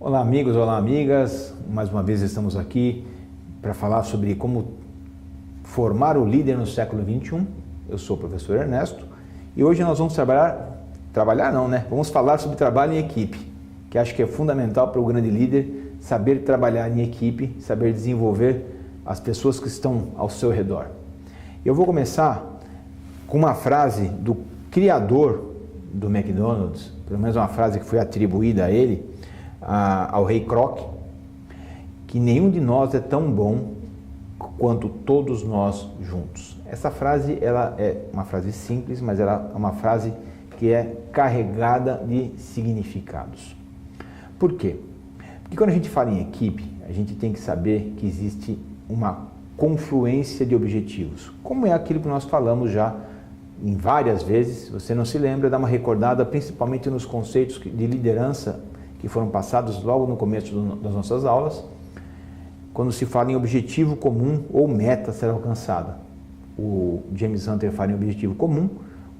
Olá amigos, olá amigas, mais uma vez estamos aqui para falar sobre como formar o líder no século XXI. Eu sou o professor Ernesto e hoje nós vamos vamos falar sobre trabalho em equipe, que acho que é fundamental para o grande líder saber trabalhar em equipe, saber desenvolver as pessoas que estão ao seu redor. Eu vou começar com uma frase do criador do McDonald's, pelo menos uma frase que foi atribuída a ele, ao rei Kroc, que nenhum de nós é tão bom quanto todos nós juntos. Essa frase ela é uma frase simples, mas ela é uma frase que é carregada de significados. Por quê? Porque quando a gente fala em equipe, a gente tem que saber que existe uma confluência de objetivos, como é aquilo que nós falamos já em várias vezes. Se você não se lembra, dá uma recordada, principalmente nos conceitos de liderança que foram passados logo no começo das nossas aulas, quando se fala em objetivo comum ou meta a ser alcançada. O James Hunter fala em objetivo comum,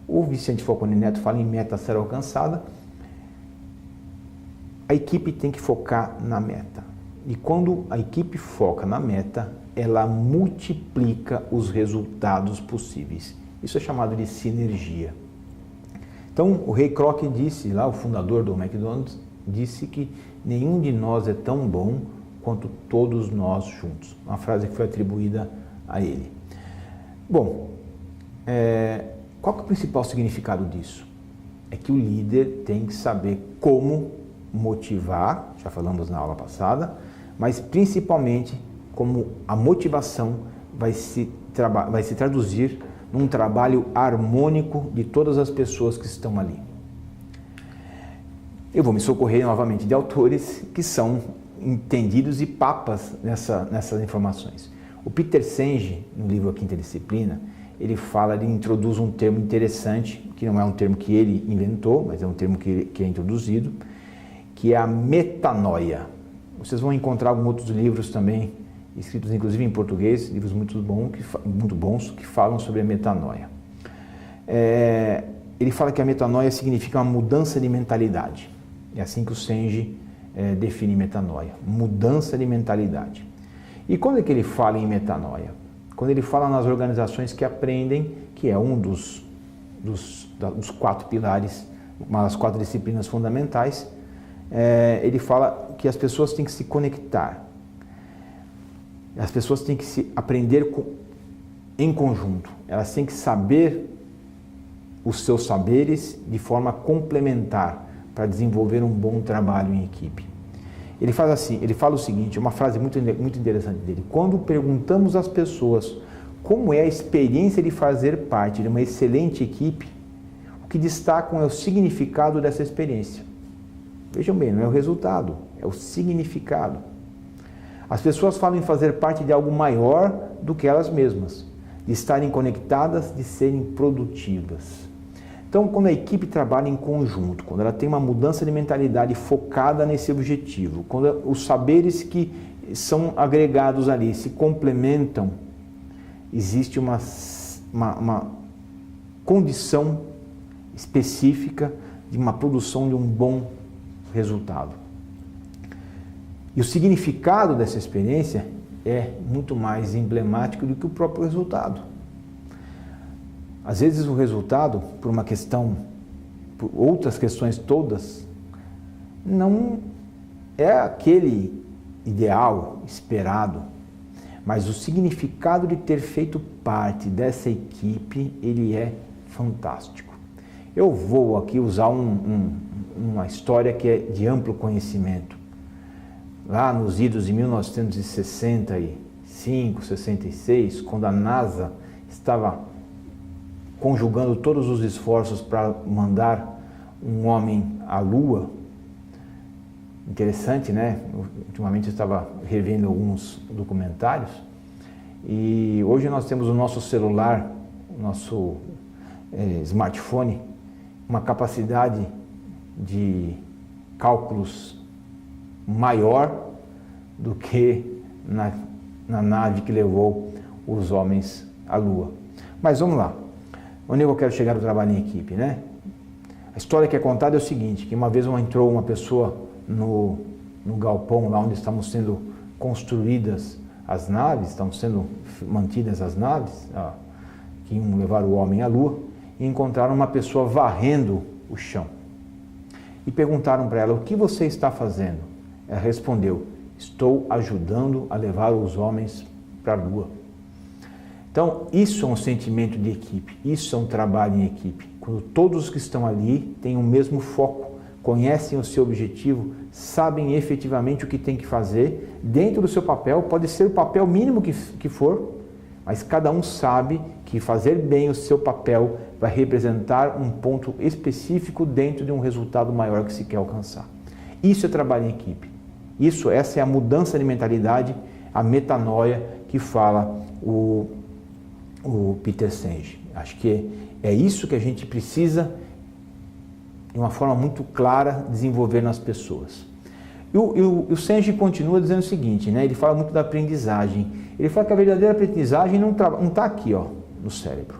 o Vicente Falcone Neto fala em meta a ser alcançada. A equipe tem que focar na meta. E quando a equipe foca na meta, ela multiplica os resultados possíveis. Isso é chamado de sinergia. Então, o rei Kroc disse, lá o fundador do McDonald's, disse que nenhum de nós é tão bom quanto todos nós juntos. Uma frase que foi atribuída a ele. Bom, qual que é o principal significado disso? É que o líder tem que saber como motivar, já falamos na aula passada, mas principalmente como a motivação vai se traduzir num trabalho harmônico de todas as pessoas que estão ali. Eu vou me socorrer novamente de autores que são entendidos e papas nessas informações. O Peter Senge, no livro A Quinta Disciplina, ele introduz um termo interessante, que não é um termo que ele inventou, mas é um termo que é introduzido, que é a metanoia. Vocês vão encontrar alguns outros livros também, escritos inclusive em português, livros muito bons que falam sobre a metanoia. Ele fala que a metanoia significa uma mudança de mentalidade. É assim que o Senge define metanoia, mudança de mentalidade. E quando é que ele fala em metanoia? Quando ele fala nas organizações que aprendem, que é um dos 4 pilares, uma das 4 disciplinas fundamentais, ele fala que as pessoas têm que se conectar, as pessoas têm que se aprender em conjunto, elas têm que saber os seus saberes de forma complementar, para desenvolver um bom trabalho em equipe. Ele fala o seguinte, uma frase muito interessante dele: quando perguntamos às pessoas como é a experiência de fazer parte de uma excelente equipe, o que destacam é o significado dessa experiência. Vejam bem, não é o resultado, é o significado. As pessoas falam em fazer parte de algo maior do que elas mesmas, de estarem conectadas, de serem produtivas. Então, quando a equipe trabalha em conjunto, quando ela tem uma mudança de mentalidade focada nesse objetivo, quando os saberes que são agregados ali se complementam, existe uma condição específica de uma produção de um bom resultado. E o significado dessa experiência é muito mais emblemático do que o próprio resultado. Às vezes o resultado, por outras questões todas, não é aquele ideal esperado, mas o significado de ter feito parte dessa equipe, ele é fantástico. Eu vou aqui usar uma história que é de amplo conhecimento. Lá nos idos de 1965, 66, quando a NASA estava conjugando todos os esforços para mandar um homem à Lua. Interessante, né? Ultimamente eu estava revendo alguns documentários e hoje nós temos o nosso celular, o nosso smartphone, uma capacidade de cálculos maior do que na nave que levou os homens à Lua. Mas vamos lá. Onde eu quero chegar no trabalho em equipe, né? A história que é contada é o seguinte, que uma vez entrou uma pessoa no galpão, lá onde estavam sendo construídas as naves, estão sendo mantidas as naves, que iam levar o homem à Lua, e encontraram uma pessoa varrendo o chão. E perguntaram para ela: o que você está fazendo? Ela respondeu: estou ajudando a levar os homens para a Lua. Então, isso é um sentimento de equipe, isso é um trabalho em equipe. Quando todos que estão ali têm o mesmo foco, conhecem o seu objetivo, sabem efetivamente o que tem que fazer, dentro do seu papel, pode ser o papel mínimo que for, mas cada um sabe que fazer bem o seu papel vai representar um ponto específico dentro de um resultado maior que se quer alcançar. Isso é trabalho em equipe. Essa é a mudança de mentalidade, a metanoia que fala o Peter Senge. Acho que é isso que a gente precisa, de uma forma muito clara, desenvolver nas pessoas. E o Senge continua dizendo o seguinte, né? Ele fala muito da aprendizagem. Ele fala que a verdadeira aprendizagem não está aqui, no cérebro.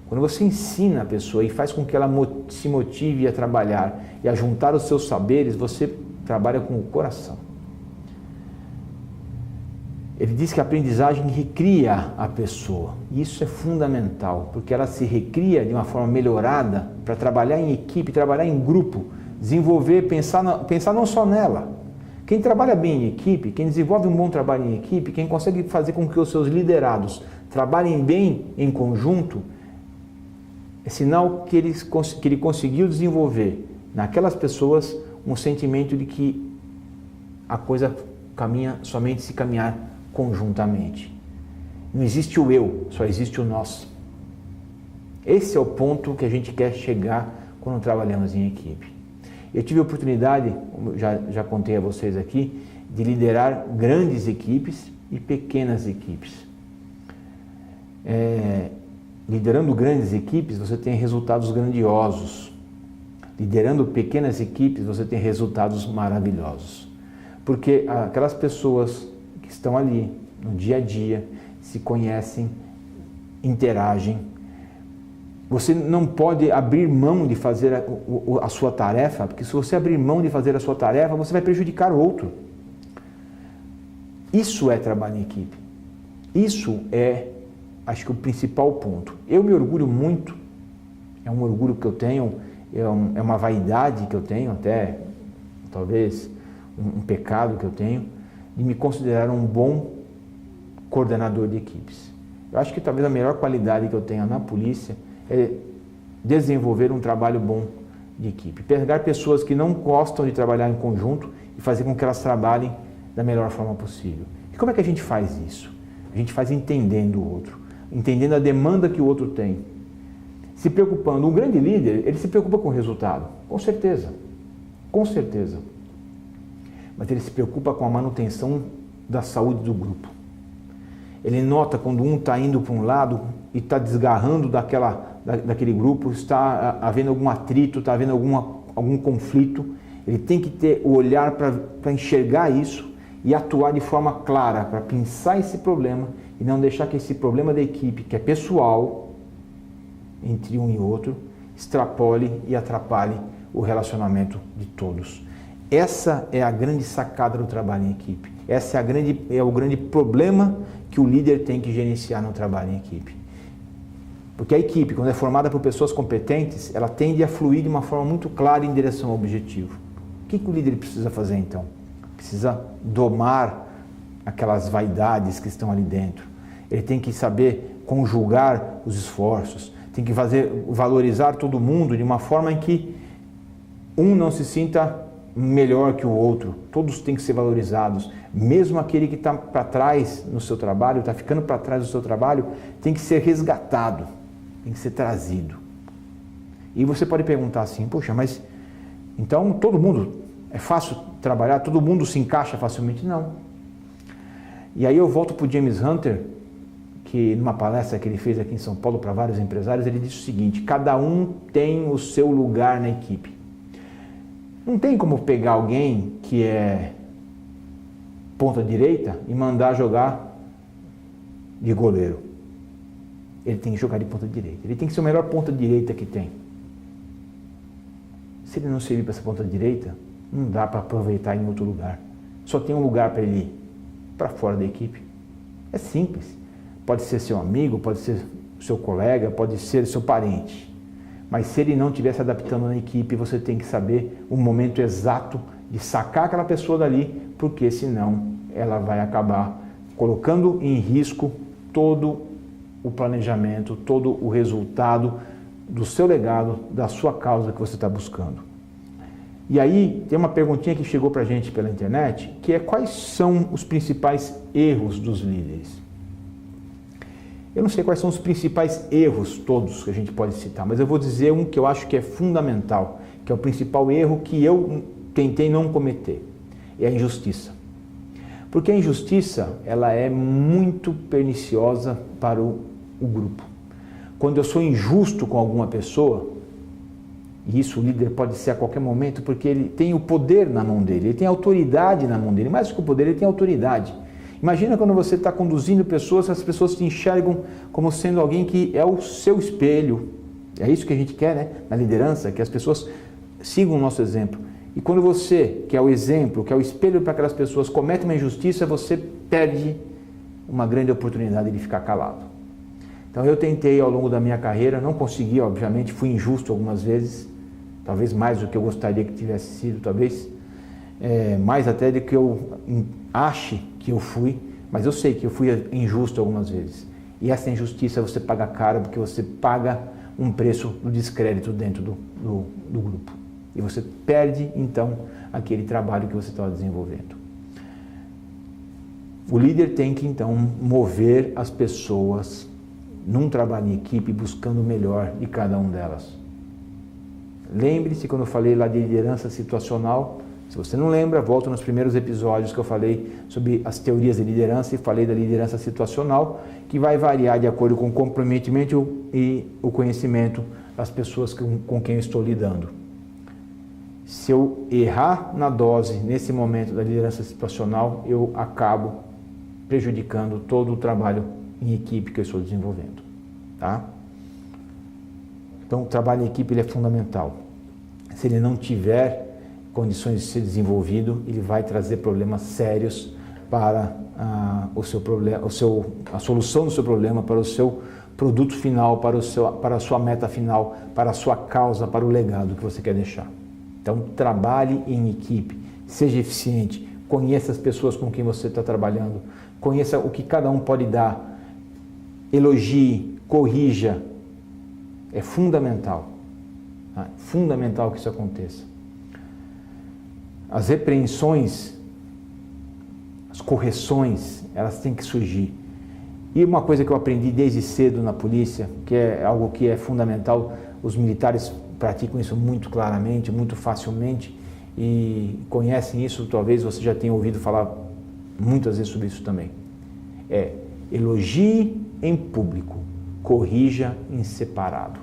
Quando você ensina a pessoa e faz com que ela se motive a trabalhar e a juntar os seus saberes, você trabalha com o coração. Ele diz que a aprendizagem recria a pessoa. Isso é fundamental, porque ela se recria de uma forma melhorada para trabalhar em equipe, trabalhar em grupo, desenvolver, pensar não só nela. Quem trabalha bem em equipe, quem desenvolve um bom trabalho em equipe, quem consegue fazer com que os seus liderados trabalhem bem em conjunto, é sinal que ele conseguiu desenvolver naquelas pessoas um sentimento de que a coisa caminha somente se caminhar conjuntamente. Não existe o eu, só existe o nós. Esse é o ponto que a gente quer chegar quando trabalhamos em equipe. Eu tive a oportunidade, como já contei a vocês aqui, de liderar grandes equipes e pequenas equipes. Liderando grandes equipes, você tem resultados grandiosos. Liderando pequenas equipes, você tem resultados maravilhosos. Porque aquelas pessoas que estão ali no dia a dia, se conhecem, interagem. Você não pode abrir mão de fazer a sua tarefa, porque se você abrir mão de fazer a sua tarefa, você vai prejudicar o outro. Isso é trabalho em equipe. Isso é, acho que, o principal ponto. Eu me orgulho muito, é um orgulho que eu tenho, é uma vaidade que eu tenho, até talvez um pecado que eu tenho, de me considerar um bom coordenador de equipes. Eu acho que talvez a melhor qualidade que eu tenha na polícia é desenvolver um trabalho bom de equipe. Pegar pessoas que não gostam de trabalhar em conjunto e fazer com que elas trabalhem da melhor forma possível. E como é que a gente faz isso? A gente faz entendendo o outro, entendendo a demanda que o outro tem. Se preocupando. Um grande líder, ele se preocupa com o resultado, com certeza. Com certeza. Mas ele se preocupa com a manutenção da saúde do grupo. Ele nota quando um está indo para um lado e está desgarrando daquele grupo, está havendo algum atrito, está havendo algum conflito. Ele tem que ter o olhar para enxergar isso e atuar de forma clara para pensar esse problema e não deixar que esse problema da equipe, que é pessoal, entre um e outro, extrapole e atrapalhe o relacionamento de todos. Essa é a grande sacada do trabalho em equipe. Esse é o grande problema que o líder tem que gerenciar no trabalho em equipe. Porque a equipe, quando é formada por pessoas competentes, ela tende a fluir de uma forma muito clara em direção ao objetivo. O que o líder precisa fazer então? Precisa domar aquelas vaidades que estão ali dentro. Ele tem que saber conjugar os esforços, tem que valorizar todo mundo de uma forma em que um não se sinta melhor que o outro. Todos têm que ser valorizados. Mesmo aquele que está para trás no seu trabalho, está ficando para trás do seu trabalho, tem que ser resgatado, tem que ser trazido. E você pode perguntar assim, poxa, mas então todo mundo, é fácil trabalhar, todo mundo se encaixa facilmente? Não. E aí eu volto para o James Hunter, que numa palestra que ele fez aqui em São Paulo para vários empresários, ele disse o seguinte: cada um tem o seu lugar na equipe. Não tem como pegar alguém que é ponta direita e mandar jogar de goleiro. Ele tem que jogar de ponta direita. Ele tem que ser o melhor ponta direita que tem. Se ele não servir para essa ponta direita, não dá para aproveitar em outro lugar. Só tem um lugar para ele ir, para fora da equipe. É simples. Pode ser seu amigo, pode ser seu colega, pode ser seu parente. Mas se ele não estiver se adaptando na equipe, você tem que saber o momento exato de sacar aquela pessoa dali, porque senão ela vai acabar colocando em risco todo o planejamento, todo o resultado do seu legado, da sua causa que você está buscando. E aí tem uma perguntinha que chegou para a gente pela internet, que é: quais são os principais erros dos líderes? Eu não sei quais são os principais erros todos que a gente pode citar, mas eu vou dizer um que eu acho que é fundamental, que é o principal erro que eu tentei não cometer, é a injustiça. Porque a injustiça, ela é muito perniciosa para o grupo. Quando eu sou injusto com alguma pessoa, e isso o líder pode ser a qualquer momento, porque ele tem o poder na mão dele, ele tem autoridade na mão dele, mais do que o poder, ele tem autoridade. Imagina quando você está conduzindo pessoas, as pessoas te enxergam como sendo alguém que é o seu espelho. É isso que a gente quer, né? Na liderança, que as pessoas sigam o nosso exemplo. E quando você, que é o exemplo, que é o espelho para aquelas pessoas, comete uma injustiça, você perde uma grande oportunidade de ficar calado. Então eu tentei ao longo da minha carreira, não consegui, obviamente, fui injusto algumas vezes, talvez mais do que eu gostaria que tivesse sido, talvez mais até do que eu ache que eu fui, mas eu sei que eu fui injusto algumas vezes. E essa injustiça você paga caro, porque você paga um preço do descrédito dentro do grupo. E você perde, então, aquele trabalho que você estava desenvolvendo. O líder tem que, então, mover as pessoas num trabalho em equipe, buscando o melhor de cada um delas. Lembre-se, quando eu falei lá de liderança situacional, se você não lembra, volta nos primeiros episódios que eu falei sobre as teorias de liderança e falei da liderança situacional, que vai variar de acordo com o comprometimento e o conhecimento das pessoas com quem eu estou lidando. Se eu errar na dose nesse momento da liderança situacional, eu acabo prejudicando todo o trabalho em equipe que eu estou desenvolvendo. Tá? Então, o trabalho em equipe ele é fundamental. Se ele não tiver condições de ser desenvolvido, ele vai trazer problemas sérios para a solução do seu problema, para o seu produto final, para a sua meta final, para a sua causa, para o legado que você quer deixar. Então, trabalhe em equipe, seja eficiente, conheça as pessoas com quem você está trabalhando, conheça o que cada um pode dar, elogie, corrija. É fundamental, tá? Fundamental que isso aconteça. As repreensões, as correções, elas têm que surgir. E uma coisa que eu aprendi desde cedo na polícia, que é algo que é fundamental, os militares praticam isso muito claramente, muito facilmente e conhecem isso, talvez você já tenha ouvido falar muitas vezes sobre isso também. Elogie em público, corrija em separado.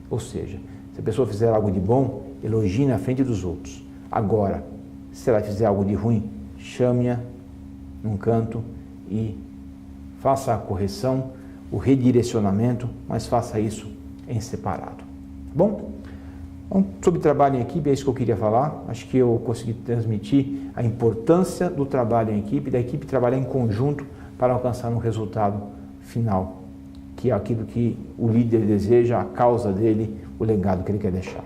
Ou seja, se a pessoa fizer algo de bom, elogie na frente dos outros. Agora, se ela fizer algo de ruim, chame-a num canto e faça a correção, o redirecionamento, mas faça isso em separado. Bom, então, sobre trabalho em equipe, é isso que eu queria falar. Acho que eu consegui transmitir a importância do trabalho em equipe, da equipe trabalhar em conjunto para alcançar um resultado final, que é aquilo que o líder deseja, a causa dele, o legado que ele quer deixar.